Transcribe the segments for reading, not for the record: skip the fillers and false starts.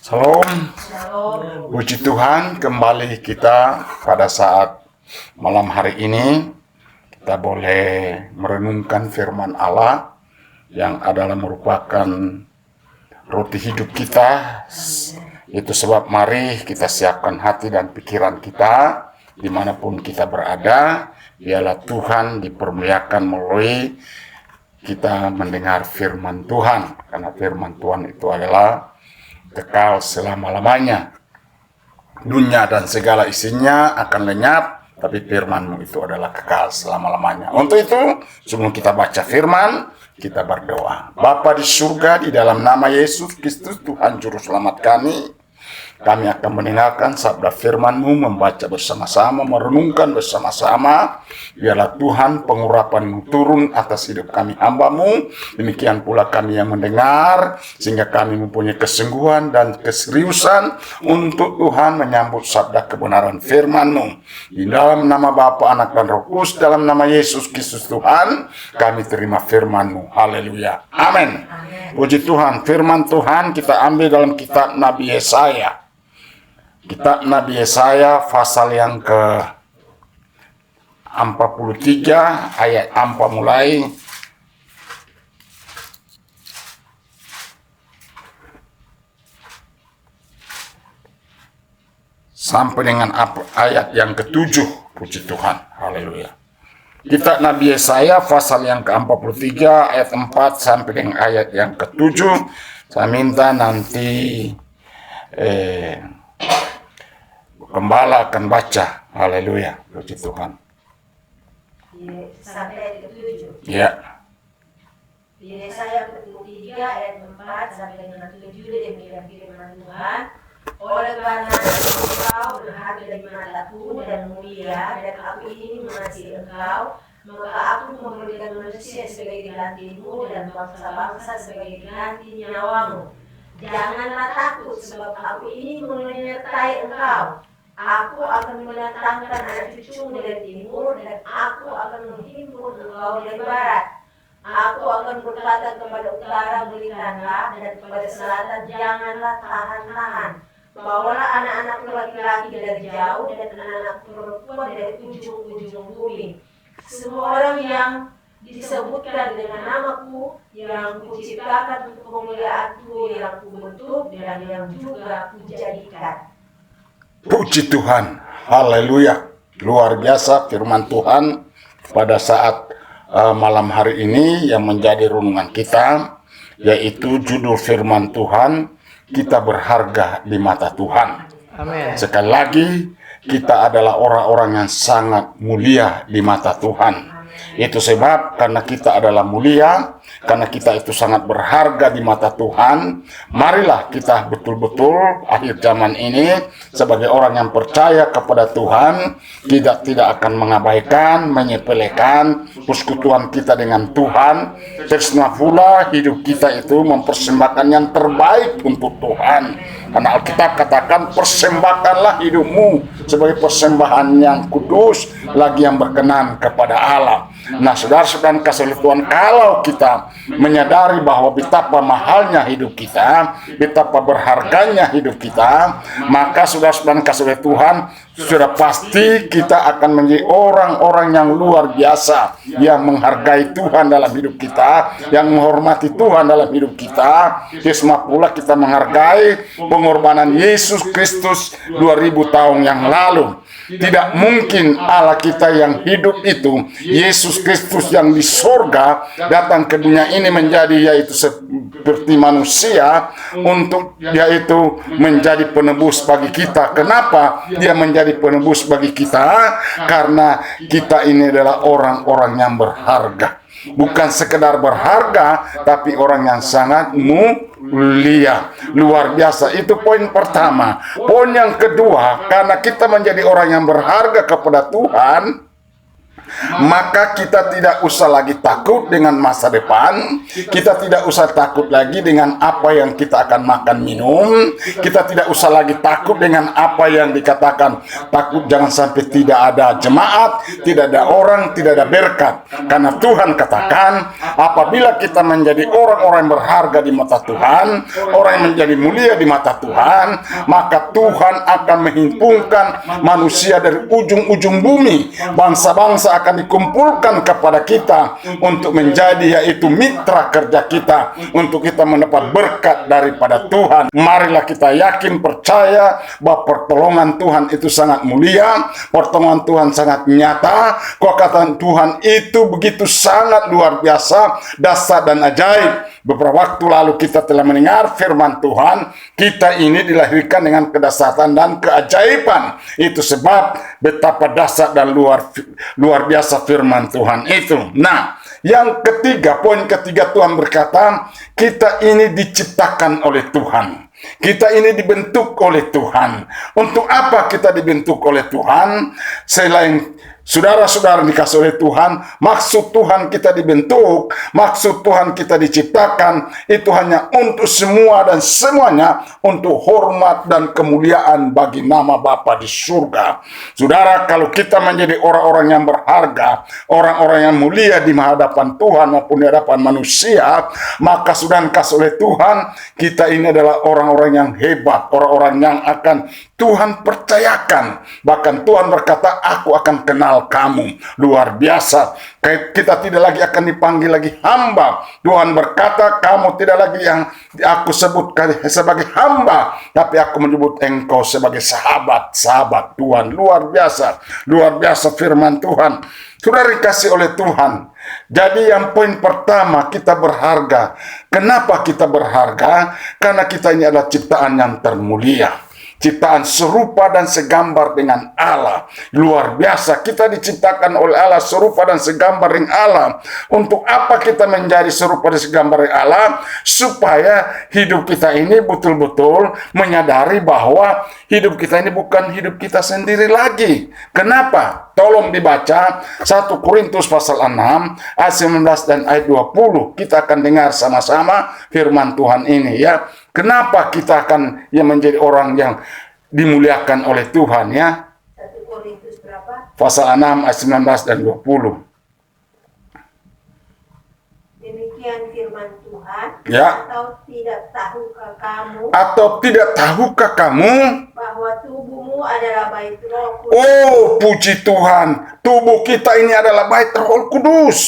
Shalom. Puji Tuhan, kembali kita pada saat malam hari ini kita boleh merenungkan firman Allah yang adalah merupakan roti hidup kita. Itu sebab mari kita siapkan hati dan pikiran kita dimanapun kita berada. Biarlah Tuhan dipermuliakan melalui kita mendengar firman Tuhan, karena firman Tuhan itu adalah kekal selama-lamanya. Dunia dan segala isinya akan lenyap, tapi firman-Mu itu adalah kekal selama-lamanya. Untuk itu, sebelum kita baca firman, kita berdoa. Bapa di surga, di dalam nama Yesus Kristus, Tuhan Juru Selamat kami akan mendengarkan sabda firman-Mu, membaca bersama-sama, merenungkan bersama-sama. Biarlah Tuhan pengurapan-Mu turun atas hidup kami hamba-Mu. Demikian pula kami yang mendengar, sehingga kami mempunyai kesungguhan dan keseriusan untuk Tuhan menyambut sabda kebenaran firman-Mu. Di dalam nama Bapa, Anak, dan Roh Kudus, dalam nama Yesus Kristus Tuhan, kami terima firman-Mu. Haleluya. Amin. Puji Tuhan, firman Tuhan kita ambil dalam kitab Nabi Yesaya. Kitab Nabi Yesaya pasal yang ke-43 ayat 4 mulai sampai dengan ayat yang ke-7. Puji Tuhan. Haleluya. Kitab Nabi Yesaya pasal yang ke-43 ayat 4 sampai dengan ayat yang ke-7. Saya minta nanti Gembala akan baca. Haleluya. Puji Tuhan. Sampai ayat ke-7. Ya. Di Yesaya 43 ayat 4 sampai dengan 7 demikian firman Tuhan. Oleh karena engkau berharga di mataku dan mulia, dan aku ingin mengasihi engkau, maka aku memberikan manusia sebagai gantimu dan bangsa-bangsa sebagai ganti nyawamu. Janganlah takut, sebab aku ingin menyertai engkau. Aku akan mendatangkan anak cucumu dari timur, dan aku akan menghimpun engkau dari barat. Aku akan berkata kepada utara, berikanlah, dan kepada selatan, janganlah tahan-tahan. Bawalah anak-anak laki-laki dari jauh, dan anak-anak perempuan dari ujung-ujung bumi. Semua orang yang disebutkan dengan namaku, yang kuciptakan untuk kemuliaanku, yang kubentuk, dan yang juga kujadikan. Puji Tuhan. Haleluya. Luar biasa firman Tuhan pada saat malam hari ini yang menjadi renungan kita, yaitu judul firman Tuhan, kita berharga di mata Tuhan. Amin. Sekali lagi, kita adalah orang-orang yang sangat mulia di mata Tuhan. Itu sebab karena kita adalah mulia, karena kita itu sangat berharga di mata Tuhan, marilah kita betul-betul akhir zaman ini sebagai orang yang percaya kepada Tuhan, tidak akan mengabaikan, menyepelekan persekutuan kita dengan Tuhan. Teruslah pula hidup kita itu mempersembahkan yang terbaik untuk Tuhan. Karena Alkitab katakan, persembahkanlah hidupmu sebagai persembahan yang kudus, lagi yang berkenan kepada Allah. Nah, saudara-saudara kasih Tuhan, kalau kita menyadari bahwa betapa mahalnya hidup kita, betapa berharganya hidup kita, maka saudara-saudara kasih Tuhan, sudah pasti kita akan menjadi orang-orang yang luar biasa, yang menghargai Tuhan dalam hidup kita, yang menghormati Tuhan dalam hidup kita. Semua pula kita menghargai pengorbanan Yesus Kristus 2000 tahun yang lalu. Tidak mungkin Allah kita yang hidup itu, Yesus Kristus yang di sorga, datang ke dunia ini menjadi yaitu seperti manusia, untuk yaitu menjadi penebus bagi kita. Kenapa dia menjadi penebus bagi kita? Karena kita ini adalah orang-orang yang berharga. Bukan sekedar berharga, tapi orang yang sangat mulia. Luar biasa. Itu poin pertama. Poin yang kedua, karena kita menjadi orang yang berharga kepada Tuhan, maka kita tidak usah lagi takut dengan masa depan. Kita tidak usah takut lagi dengan apa yang kita akan makan minum. Kita tidak usah lagi takut dengan apa yang dikatakan takut jangan sampai tidak ada jemaat, tidak ada orang, tidak ada berkat. Karena Tuhan katakan apabila kita menjadi orang-orang yang berharga di mata Tuhan, orang yang menjadi mulia di mata Tuhan, maka Tuhan akan menghimpunkan manusia dari ujung-ujung bumi. Bangsa-bangsa akan dikumpulkan kepada kita untuk menjadi yaitu mitra kerja kita, untuk kita mendapat berkat daripada Tuhan. Marilah kita yakin, percaya bahwa pertolongan Tuhan itu sangat mulia, pertolongan Tuhan sangat nyata, kekuatan Tuhan itu begitu sangat luar biasa, dahsyat dan ajaib. Beberapa waktu lalu kita telah mendengar firman Tuhan, kita ini dilahirkan dengan kedahsyatan dan keajaiban. Itu sebab betapa dahsyat dan luar biasa firman Tuhan itu. Nah, yang ketiga, poin ketiga, Tuhan berkata, kita ini diciptakan oleh Tuhan. Kita ini dibentuk oleh Tuhan. Untuk apa kita dibentuk oleh Tuhan? Selain saudara-saudara dikasih oleh Tuhan, maksud Tuhan kita dibentuk, maksud Tuhan kita diciptakan, itu hanya untuk semua dan semuanya untuk hormat dan kemuliaan bagi nama Bapa di surga. Saudara, kalau kita menjadi orang-orang yang berharga, orang-orang yang mulia di hadapan Tuhan maupun di hadapan manusia, maka sudah dikasih oleh Tuhan, kita ini adalah orang-orang yang hebat, orang-orang yang akan Tuhan percayakan. Bahkan Tuhan berkata, aku akan kenal kamu. Luar biasa. Kita tidak lagi akan dipanggil lagi hamba. Tuhan berkata, kamu tidak lagi yang aku sebut sebagai hamba, tapi aku menyebut engkau sebagai sahabat Tuhan. Luar biasa. Luar biasa firman Tuhan. Sudah dikasih oleh Tuhan. Jadi yang poin pertama, kita berharga. Kenapa kita berharga? Karena kita ini adalah ciptaan yang termulia. Ciptaan serupa dan segambar dengan Allah. Luar biasa, kita diciptakan oleh Allah serupa dan segambar dengan Allah. Untuk apa kita menjadi serupa dan segambar dengan Allah? Supaya hidup kita ini betul-betul menyadari bahwa hidup kita ini bukan hidup kita sendiri lagi. Kenapa? Tolong dibaca 1 Korintus pasal 6 ayat 19 dan ayat 20. Kita akan dengar sama-sama firman Tuhan ini ya. Kenapa kita akan menjadi orang yang dimuliakan oleh Tuhan ya? 1 Korintus berapa? Pasal 6 ayat 19 dan 20. Demikian firman Tuhan. Ya. Atau tidak tahukah kamu bahwa tubuhmu adalah bait Roh Kudus? Oh, puji Tuhan. Tubuh kita ini adalah bait Roh Kudus.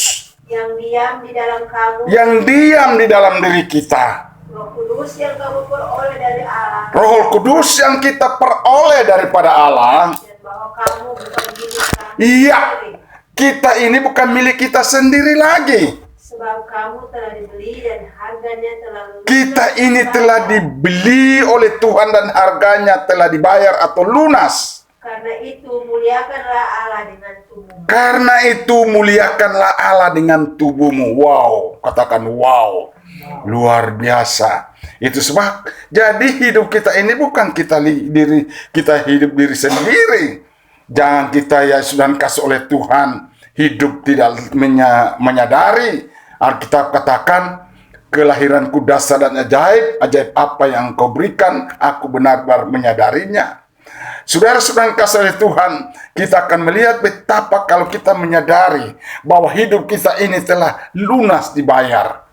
Yang diam di dalam kamu. Yang diam di dalam diri kita. Roh Kudus yang kamu peroleh dari Allah. Roh Kudus yang kita peroleh daripada Allah. Dan bahwa kamu bukan milik kamu Iya. sendiri. Kita ini bukan milik kita sendiri lagi. Sebab kamu telah dibeli dan harganya telah lunas. Kita ini telah dibeli oleh Tuhan dan harganya telah dibayar atau lunas. Karena itu muliakanlah Allah dengan tubuhmu. Karena itu muliakanlah Allah dengan tubuhmu. Wow, katakan wow. Luar biasa. Itu sebab jadi hidup kita ini bukan kita hidup diri sendiri. Jangan kita ya sudah dikasih oleh Tuhan hidup tidak menyadari. Alkitab katakan, kelahiranku dahsyat dan ajaib, ajaib apa yang kau berikan, aku benar-benar menyadarinya. Saudara-saudara kasih oleh Tuhan, kita akan melihat betapa kalau kita menyadari bahwa hidup kita ini telah lunas dibayar.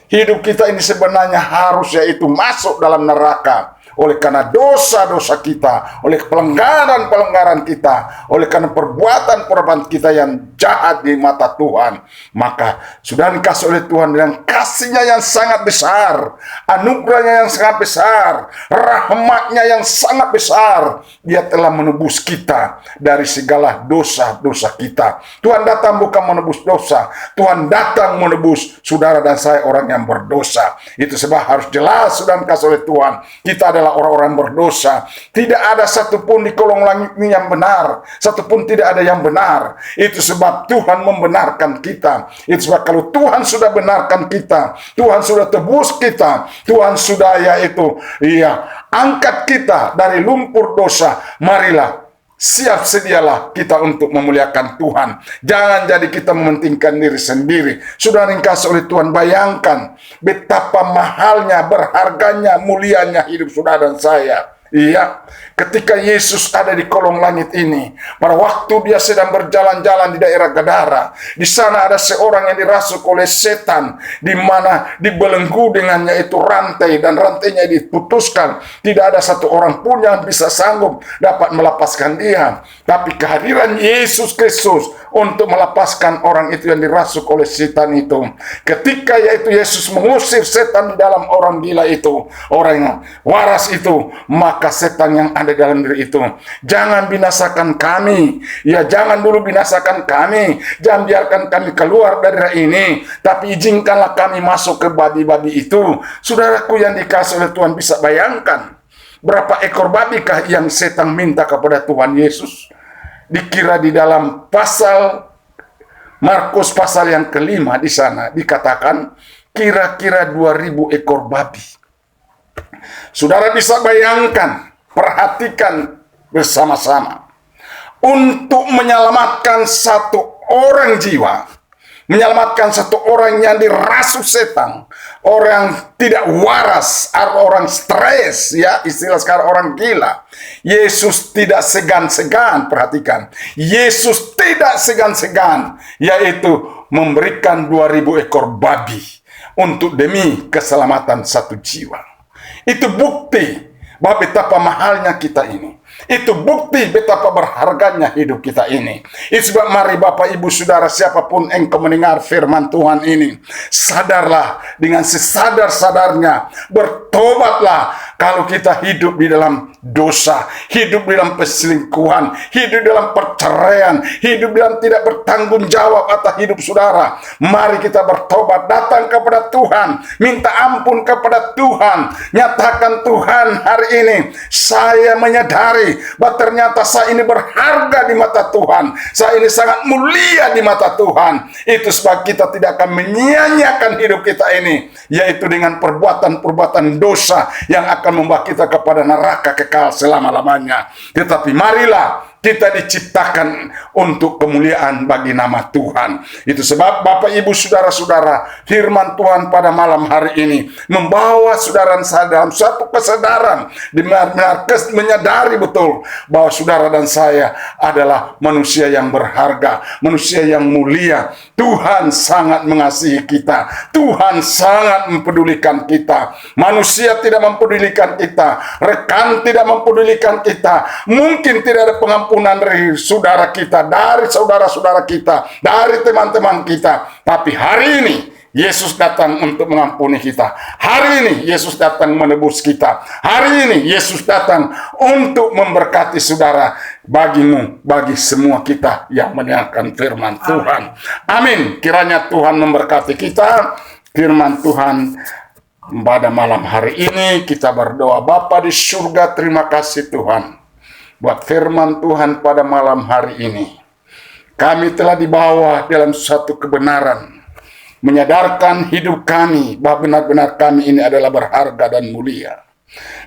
Hidup kita ini sebenarnya harus yaitu masuk dalam neraka. Oleh karena dosa-dosa kita, oleh pelanggaran-pelanggaran kita, oleh karena perbuatan-perbuatan kita yang jahat di mata Tuhan, maka sudah dikasih oleh Tuhan dengan kasih-Nya yang sangat besar, anugerahnya yang sangat besar, rahmat-Nya yang sangat besar. Dia telah menebus kita dari segala dosa-dosa kita. Tuhan datang bukan menebus dosa, Tuhan datang menebus saudara dan saya orang yang berdosa. Itu sebab harus jelas sudah dikasih oleh Tuhan, kita adalah orang-orang berdosa. Tidak ada satupun di kolong langit ini yang benar. Satupun tidak ada yang benar. Itu sebab Tuhan membenarkan kita. Itu sebab kalau Tuhan sudah benarkan kita, Tuhan sudah tebus kita, Tuhan sudah angkat kita dari lumpur dosa. Marilah siap sedialah kita untuk memuliakan Tuhan. Jangan jadi kita mementingkan diri sendiri. Saudara yang kasih oleh Tuhan, bayangkan betapa mahalnya, berharganya, mulianya hidup saudara dan saya. Iya, ketika Yesus ada di kolong langit ini, pada waktu dia sedang berjalan-jalan di daerah Gadara, di sana ada seorang yang dirasuk oleh setan, di mana dibelenggu dengannya itu rantai, dan rantainya diputuskan. Tidak ada satu orang pun yang bisa sanggup dapat melepaskan dia. Tapi kehadiran Yesus Kristus untuk melepaskan orang itu yang dirasuk oleh setan itu. Ketika yaitu Yesus mengusir setan di dalam orang gila itu, orang yang waras itu, maka setan yang ada dalam diri itu, jangan binasakan kami, ya jangan dulu binasakan kami, jangan biarkan kami keluar dari daerah ini, tapi izinkanlah kami masuk ke babi-babi itu. Saudaraku yang dikasih oleh Tuhan, bisa bayangkan berapa ekor babikah yang setan minta kepada Tuhan Yesus? Dikira di dalam pasal Markus pasal yang kelima di sana dikatakan kira-kira 2000 ekor babi. Saudara bisa bayangkan, perhatikan bersama-sama. Untuk menyelamatkan satu orang jiwa, menyelamatkan satu orang yang dirasuk setan, orang tidak waras, orang stres, ya istilah sekarang orang gila. Yesus tidak segan-segan, perhatikan. Yesus tidak segan-segan, yaitu memberikan 2000 ekor babi untuk demi keselamatan satu jiwa. Itu bukti bahwa betapa mahalnya kita ini. Itu bukti betapa berharganya hidup kita ini. Itu sebab mari Bapak Ibu Saudara, siapapun engkau mendengar firman Tuhan ini, sadarlah dengan sesadar-sadarnya, bertobatlah. Kalau kita hidup di dalam dosa, hidup di dalam perselingkuhan, hidup dalam perceraian, hidup dalam tidak bertanggung jawab atas hidup saudara, mari kita bertobat, datang kepada Tuhan, minta ampun kepada Tuhan, nyatakan, Tuhan, hari ini saya menyadari bahwa ternyata saya ini berharga di mata Tuhan, saya ini sangat mulia di mata Tuhan. Itu sebab kita tidak akan menyia-nyiakan hidup kita ini, yaitu dengan perbuatan-perbuatan dosa yang akan membawa kita kepada neraka kekal selama-lamanya. Tetapi marilah kita diciptakan untuk kemuliaan bagi nama Tuhan. Itu sebab Bapak Ibu Saudara-saudara, firman Tuhan pada malam hari ini membawa saudara dan saya dalam suatu kesadaran, benar-benar menyadari betul bahwa saudara dan saya adalah manusia yang berharga, manusia yang mulia. Tuhan sangat mengasihi kita, Tuhan sangat mempedulikan kita. Manusia tidak mempedulikan kita, rekan tidak mempedulikan kita, mungkin tidak ada pengampunan dari saudara kita, dari saudara-saudara kita, dari teman-teman kita. Tapi hari ini Yesus datang untuk mengampuni kita. Hari ini Yesus datang menebus kita. Hari ini Yesus datang untuk memberkati saudara, bagimu, bagi semua kita yang mendengarkan firman Tuhan. Amin. Kiranya Tuhan memberkati kita. Firman Tuhan pada malam hari ini kita berdoa. Bapa di surga, terima kasih Tuhan buat firman Tuhan pada malam hari ini. Kami telah dibawa dalam suatu kebenaran, menyadarkan hidup kami bahwa benar-benar kami ini adalah berharga dan mulia.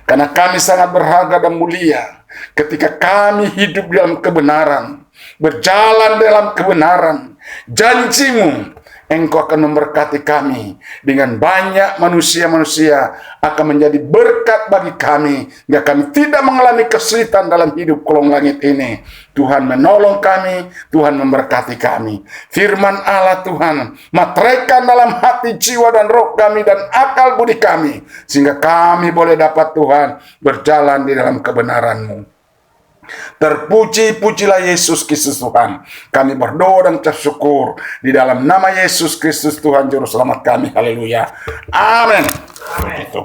Karena kami sangat berharga dan mulia ketika kami hidup dalam kebenaran, berjalan dalam kebenaran. Janjimu, Engkau akan memberkati kami dengan banyak manusia-manusia, akan menjadi berkat bagi kami, hingga kami tidak mengalami kesulitan dalam hidup kolong langit ini. Tuhan menolong kami, Tuhan memberkati kami. Firman Allah Tuhan materaikan dalam hati, jiwa, dan roh kami, dan akal budi kami, sehingga kami boleh dapat Tuhan berjalan di dalam kebenaran-Mu. Terpuji-pujilah Yesus Kristus Tuhan. Kami berdoa dan bersyukur di dalam nama Yesus Kristus Tuhan Juru Selamat kami. Haleluya. Amin. Begitu.